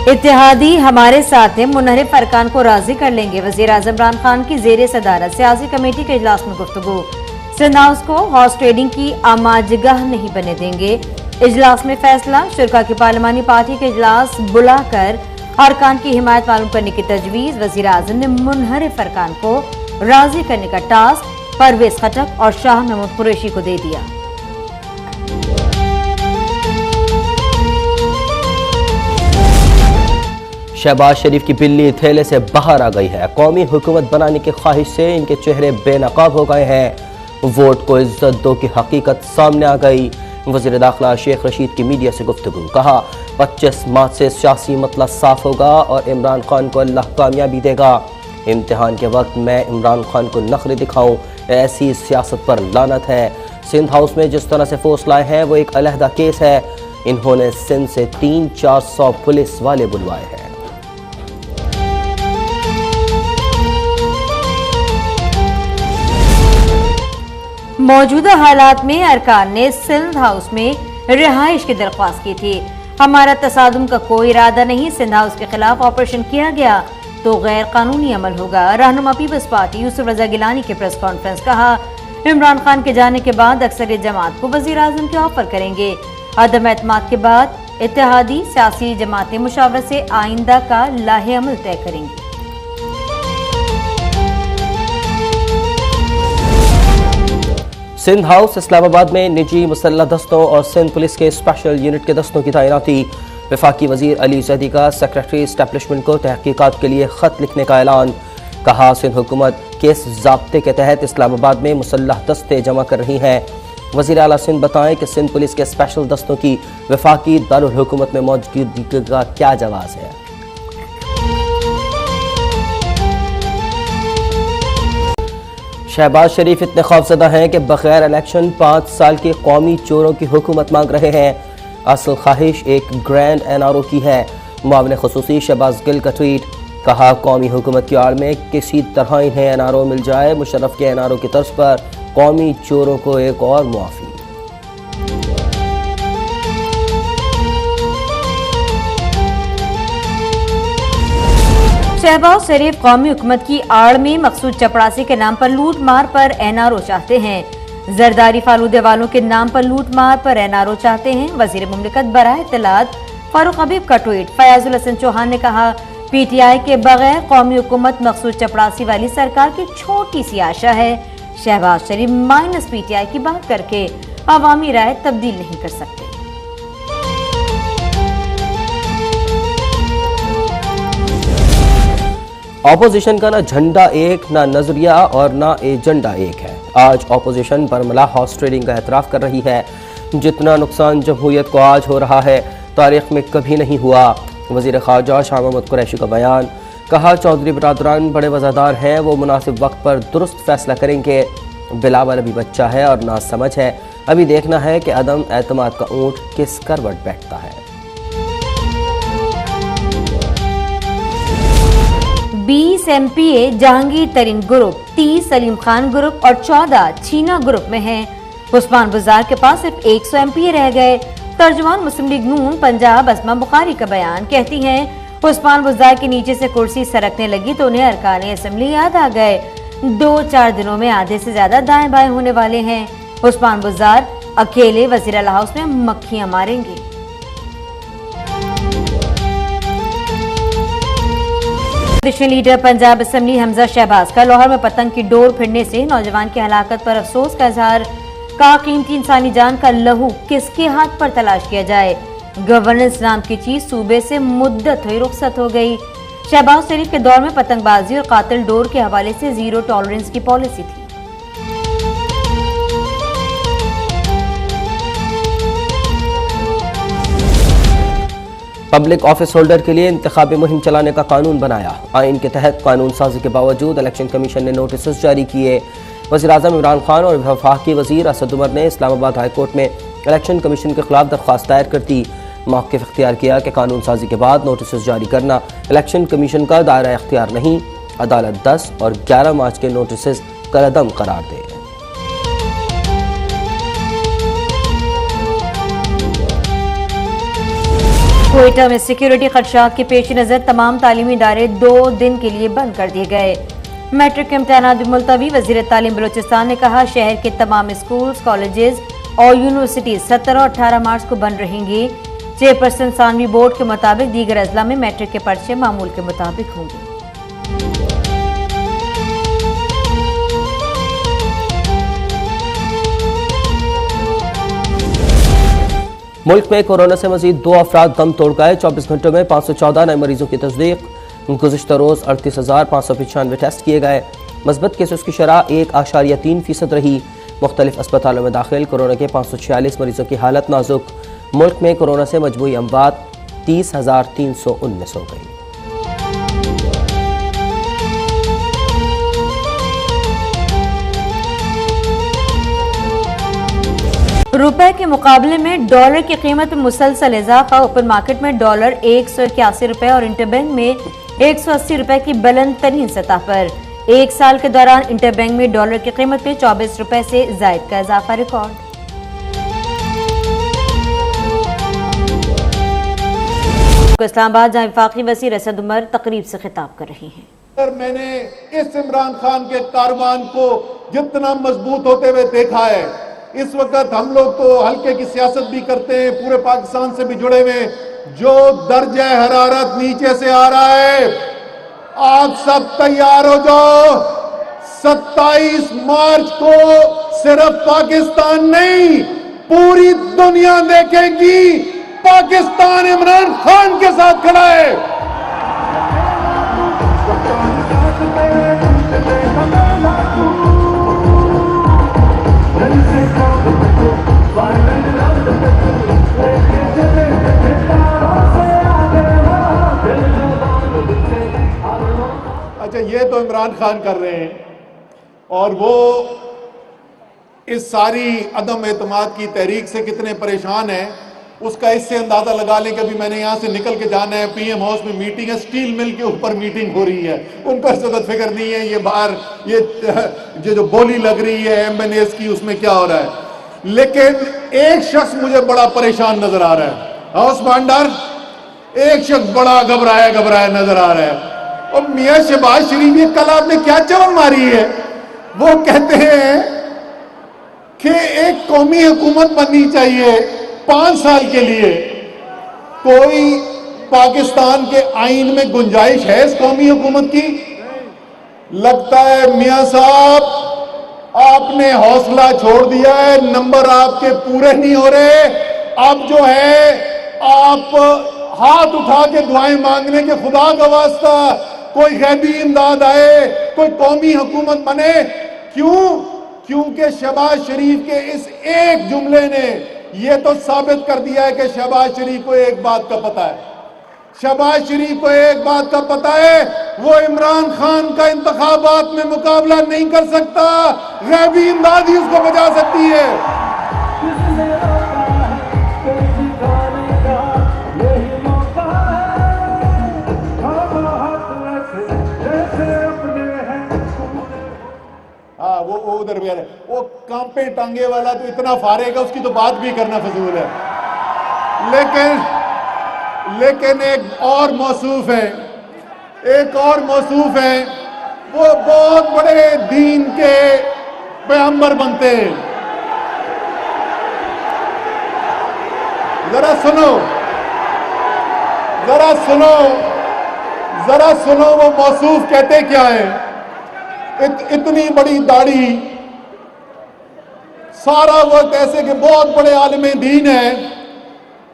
इत्तेहादी हमारे साथ हैं, मुनहरिफ अरकान को राजी कर लेंगे। वजीर आज़म इमरान खान की जेर सदारत सियासी कमेटी के इजलास में गुफ्तगू। सिंध हाउस को हॉर्स ट्रेडिंग की आमाजगाह नहीं बने देंगे। इजलास में फैसला, शुरा की पार्लिमानी पार्टी के इजलास बुलाकर अरकान की हिमायत मालूम करने की तजवीज़। वजीर आज़म ने मुनहरिफ अरकान को राजी करने का टास्क परवेज खटक और शाह महमूद कुरैशी को दे दिया। शहबाज शरीफ की बिल्ली थैले से बाहर आ गई है। कौमी हुकूमत बनाने की ख्वाहिश से इनके चेहरे बेनकाब हो गए हैं। वोट को इज्जत दो की हकीकत सामने आ गई। वज़ीर दाखिला शेख रशीद की मीडिया से गुफ्तगू। कहा 25 मार्च से सियासी मतला साफ होगा और इमरान खान को अल्लाह कामयाबी देगा। इम्तिहान के वक्त मैं इमरान खान को नखरे दिखाऊं, ऐसी सियासत पर लानत है। सिंध हाउस में जिस तरह से फोर्स लाए हैं वो एक अलहदा केस है। इन्होंने सिंध से 300-400 पुलिस वाले बुलवाए हैं। मौजूदा हालात में अरकान ने सिंध हाउस में रिहाइश की दरख्वास्त की थी। हमारा तसादुम का कोई इरादा नहीं। सिंध हाउस के खिलाफ ऑपरेशन किया गया तो गैर कानूनी अमल होगा। रहनुमा पीपल्स पार्टी यूसुफ रजा गिलानी के प्रेस कॉन्फ्रेंस। कहा इमरान खान के जाने के बाद अक्सरियत जमात को वजीर आजम के ऑफर करेंगे। अदम एतमाद के बाद इत्तेहादी सियासी जमातें मुशावरत से आइंदा का लाहे अमल तय करेंगी। सिंध हाउस इस्लामाबाद में निजी मुसल्लह दस्तों और सिंध पुलिस के स्पेशल यूनिट के दस्तों की तैनाती। वफाकी वजीर अली जैदी का सेक्रेटरी एस्टेब्लिशमेंट को तहकीकात के लिए खत लिखने का ऐलान। कहा सिंध हुकूमत केस ज़ाब्ते के तहत इस्लामाबाद में मुसल्लह दस्ते जमा कर रही हैं। वजीर आला सिंध बताएं कि सिंध पुलिस के स्पेशल दस्तों की वफाकी दारुल हुकूमत में मौजूदगी का क्या जवाज़ है। शहबाज शरीफ इतने खौफजदा हैं कि बगैर इलेक्शन 5 साल के कौमी चोरों की हुकूमत मांग रहे हैं। असल ख्वाहिश एक ग्रैंड NRO की है। मुआविन खुसूसी शहबाज गिल का ट्वीट। कहा कौमी हुकूमत की आड़ में किसी तरह इन्हें NRO मिल जाए। मुशर्रफ के NRO की तर्ज पर कौमी चोरों को एक और मुआफ़ी। शहबाज शरीफ कौमी हुकूमत की आड़ में मकसूद चपड़ासी के नाम पर लूट मार पर NRO चाहते हैं। जरदारी फालूदे वालों के नाम पर लूट मार पर NRO चाहते हैं। वजीर मुमलिकत बराह इत्तलात फारूक हबीब का ट्वीट। फयाजुल हसन चौहान ने कहा PTI के बगैर कौमी हुकूमत मकसूद चपड़ासी वाली सरकार की छोटी सी आशा है। शहबाज शरीफ माइनस PTI की बात करके अवामी राय तब्दील नहीं कर सकते। ऑपोजिशन का ना झंडा एक, ना नजरिया और ना एजेंडा एक है। आज ऑपोजिशन बरमला हॉर्स ट्रेडिंग का एतराफ़ कर रही है। जितना नुकसान जमहूरियत को आज हो रहा है तारीख में कभी नहीं हुआ। वज़ीर ख़ारजा शाह महमूद कुरैशी का बयान। कहा चौधरी बरादरान बड़े वज़ादार हैं, वो मुनासिब वक्त पर दुरुस्त फैसला करेंगे। बिलावल अभी बच्चा है और ना समझ है। अभी देखना है कि अदम एतमाद का ऊँट किस करवट बैठता है। 20 MPA जहांगीर तरीन ग्रुप, 30 सलीम खान ग्रुप और 14 छीना ग्रुप में हैं। उस्मान बुज़ार के पास सिर्फ 100 MPA रह गए। तर्जुमान मुस्लिम लीग नून पंजाब अस्मा बुखारी का बयान। कहती हैं उस्मान बुज़ार के नीचे से कुर्सी सरकने लगी तो उन्हें अरकान असेंबली याद आ गए। 2-4 दिनों में आधे से ज्यादा दाएं बाएं होने वाले हैं। उस्मान बुज़ार अकेले वज़ीर आला हाउस में मक्खियां मारेंगे। लीडर पंजाब असेंबली हमजा शहबाज का लाहौर में पतंग की डोर फिरने से नौजवान की हलाकत पर अफसोस का इजहार। कहा कीमती इंसानी जान का लहू किसके हाथ पर तलाश किया जाए। गवर्नेंस नाम की चीज सूबे से मुद्दत हुई रुखसत हो गई। शहबाज शरीफ के दौर में पतंगबाजी और कातिल डोर के हवाले से जीरो टॉलरेंस की पॉलिसी थी। पब्लिक ऑफिस होल्डर के लिए इंतखाबी मुहिम चलाने का कानून बनाया। आइन के तहत कानून साजी के बावजूद इलेक्शन कमीशन ने नोटिस जारी किए। वज़ीर आज़म इमरान खान और वफाकी वज़ीर असद उमर ने इस्लामाबाद हाई कोर्ट में इलेक्शन कमीशन के खिलाफ दरख्वास्त दायर कर दी। मौक़िफ़ इख्तियार किया कि कानून साजी के बाद नोटिस जारी करना इलेक्शन कमीशन का दायरा इख्तियार नहीं। अदालत 10 और 11 मार्च के नोटिस कलअदम करार दे। क्वेटा में सिक्योरिटी खदशात के पेश नज़र तमाम तालीमी इदारे 2 दिन के लिए बंद कर दिए गए। मैट्रिक के इम्तहानात भी मुलतवी। वज़ीर तालीम बलोचिस्तान ने कहा शहर के तमाम स्कूल्स, कॉलेजेस और यूनिवर्सिटी 17 और 18 मार्च को बंद रहेंगी। चेयरपर्सन सानवी बोर्ड के मुताबिक दीगर अजला में मैट्रिक के पर्चे मामूल के मुताबिक होंगे। मुल्क में कोरोना से मजीद 2 अफराद दम तोड़ गए। 24 घंटों में 514 नए मरीजों की तस्दीक। गुज़िश्ता रोज़ 38,595 टेस्ट किए गए। मस्बत केसेस की शरह 1.3% रही। मुख्तलिफ अस्पतालों में दाखिल कोरोना के 546 मरीजों की हालत नाजुक। मुल्क में कोरोना से मजमूई अमवात 30,319 हो गई। रुपए के मुकाबले में डॉलर की कीमत में मुसलसल इजाफा। ओपन मार्केट में डॉलर 181 रुपए और इंटरबैंक में 180 रुपए की बुलंद तरीन सतह पर। एक साल के दौरान इंटरबैंक में डॉलर की कीमत में 24 रुपए से जायद का इजाफा रिकॉर्ड। इस्लामाबाद जहां वफाकी वज़ीर असद उमर तकरीब से खिताब कर रही हैं। मैंने इस इमरान खान के कारवान को जितना मजबूत होते हुए देखा है, इस वक्त हम लोग तो हल्के की सियासत भी करते हैं, पूरे पाकिस्तान से भी जुड़े हुए। जो दर्जा हरारत नीचे से आ रहा है, आप सब तैयार हो जाओ। 27 मार्च को सिर्फ पाकिस्तान नहीं, पूरी दुनिया देखेगी पाकिस्तान इमरान खान के साथ खड़ा है। अच्छा, ये तो इमरान खान कर रहे हैं और वो इस सारी अदम एतमाद की तहरीक से कितने परेशान हैं उसका इससे अंदाजा लगा लें कि अभी मैंने यहाँ से निकल के जाना है। पीएम हाउस में मीटिंग है, स्टील मिल के ऊपर मीटिंग हो रही है। उनको इस वक्त फिक्र नहीं है ये बाहर ये जो बोली लग रही है एमएनएस की, उसमें क्या हो रहा है। लेकिन एक शख्स मुझे बड़ा परेशान नजर आ रहा है, हाउस बांडर। एक शख्स बड़ा घबराया नजर आ रहा है। और मियां शहबाज शरीफ, ये कल आपने क्या चवन मारी है। वो कहते हैं कि एक कौमी हुकूमत बननी चाहिए 5 साल के लिए। कोई पाकिस्तान के आईन में गुंजाइश है इस कौमी हुकूमत की? लगता है मियां साहब आपने हौसला छोड़ दिया है, नंबर आपके पूरे नहीं हो रहे। अब जो है आप हाथ उठा के दुआएं मांगने के खुदा का वास्ता कोई गैबी इमदाद आए, कोई कौमी हुकूमत बने। क्यों? क्योंकि शहबाज शरीफ के इस एक जुमले ने यह तो साबित कर दिया है कि शहबाज शरीफ को एक बात का पता है। शहबाज शरीफ को एक बात का पता है, वो इमरान खान का इंतखाबात में मुकाबला नहीं कर सकता। गैबी इमदाद ही उसको बचा सकती है। हाँ, वो उधर भी आ रहा है। वो कांपे टांगे वाला तो इतना फारेगा, उसकी तो बात भी करना फजूल है। लेकिन एक और मौसूफ है, वो बहुत बड़े दीन के पैगंबर बनते हैं। जरा सुनो वो मौसूफ कहते क्या है। इतनी बड़ी दाढ़ी, सारा वक्त ऐसे कि बहुत बड़े आलिम दीन है।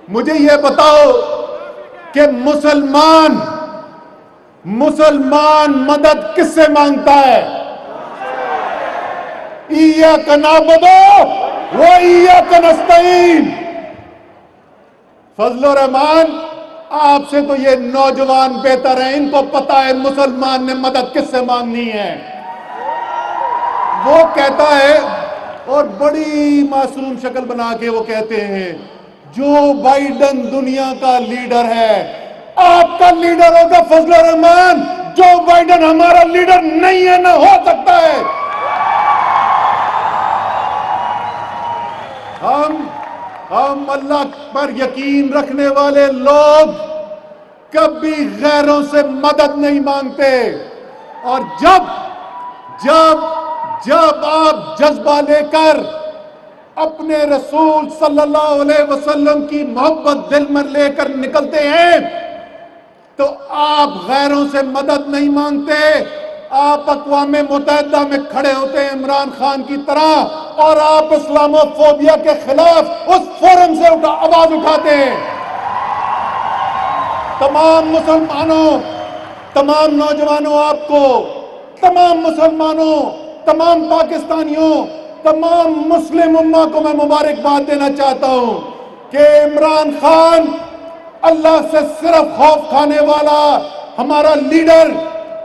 मुझे यह बताओ कि मुसलमान मदद किससे मांगता है? इय्याका नअबुदु व इय्याका नस्तईन। फजल रहमान, आपसे तो ये नौजवान बेहतर है, इनको पता है मुसलमान ने मदद किससे मांगनी है। वो कहता है और बड़ी मासूम शक्ल बना के वो कहते हैं, जो बाइडन दुनिया का लीडर है, आपका लीडर होगा फजल रहमान। जो बाइडन हमारा लीडर नहीं है, ना हो सकता है। हम अल्लाह पर यकीन रखने वाले लोग कभी गैरों से मदद नहीं मांगते। और जब जब जब आप जज्बा लेकर अपने रसूल सल्लल्लाहु अलैहि वसल्लम की मोहब्बत दिल में लेकर निकलते हैं तो आप गैरों से मदद नहीं मांगते, आप अक़वाम मुत्तहिदा में खड़े होते हैं इमरान खान की तरह और आप इस्लामोफोबिया के खिलाफ उस फोरम से आवाज उठाते हैं। तमाम मुसलमानों, तमाम नौजवानों, आपको, तमाम मुसलमानों, तमाम पाकिस्तानियों, तमाम मुस्लिम उम्मा को मैं मुबारकबाद देना चाहता हूं कि इमरान खान अल्लाह से सिर्फ खौफ खाने वाला हमारा लीडर,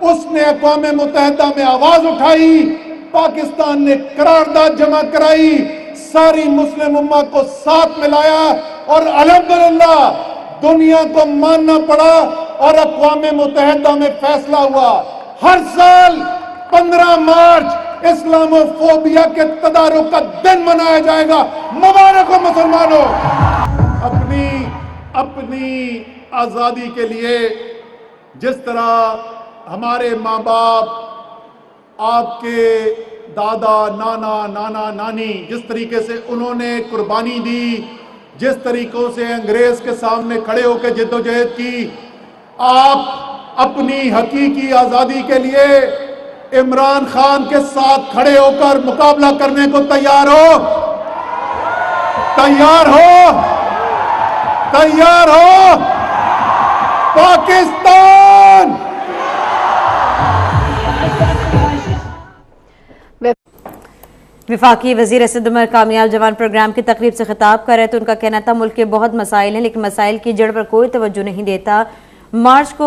उसने अक़वाम मुत्तहिदा में आवाज उठाई, पाकिस्तान ने करारदाद जमा कराई, सारी मुस्लिम उम्मा को साथ मिलाया और अल्हम्दुलिल्लाह दुनिया को मानना पड़ा और अक़वाम मुत्तहिदा में फैसला हुआ हर साल 15 मार्च इस्लामोफोबिया के तदारुक का दिन मनाया जाएगा। मुबारक हो मुसलमानों। अपनी आजादी के लिए जिस तरह हमारे माँ बाप, आपके दादा, नाना नानी, जिस तरीके से उन्होंने कुर्बानी दी, जिस तरीकों से अंग्रेज के सामने खड़े होकर जिद्दोजहद की, आप अपनी हकीकी आजादी के लिए इमरान खान के साथ खड़े होकर मुकाबला करने को तैयार हो? तैयार हो? तैयार हो? पाकिस्तान! वफाकी वज़ीर असद उमर कामयाब जवान प्रोग्राम की तकरीब से खिताब कर रहे थे। उनका कहना था मुल्क के बहुत मसाइल हैं लेकिन मसाइल की जड़ पर कोई तवज्जो नहीं देता। मार्च को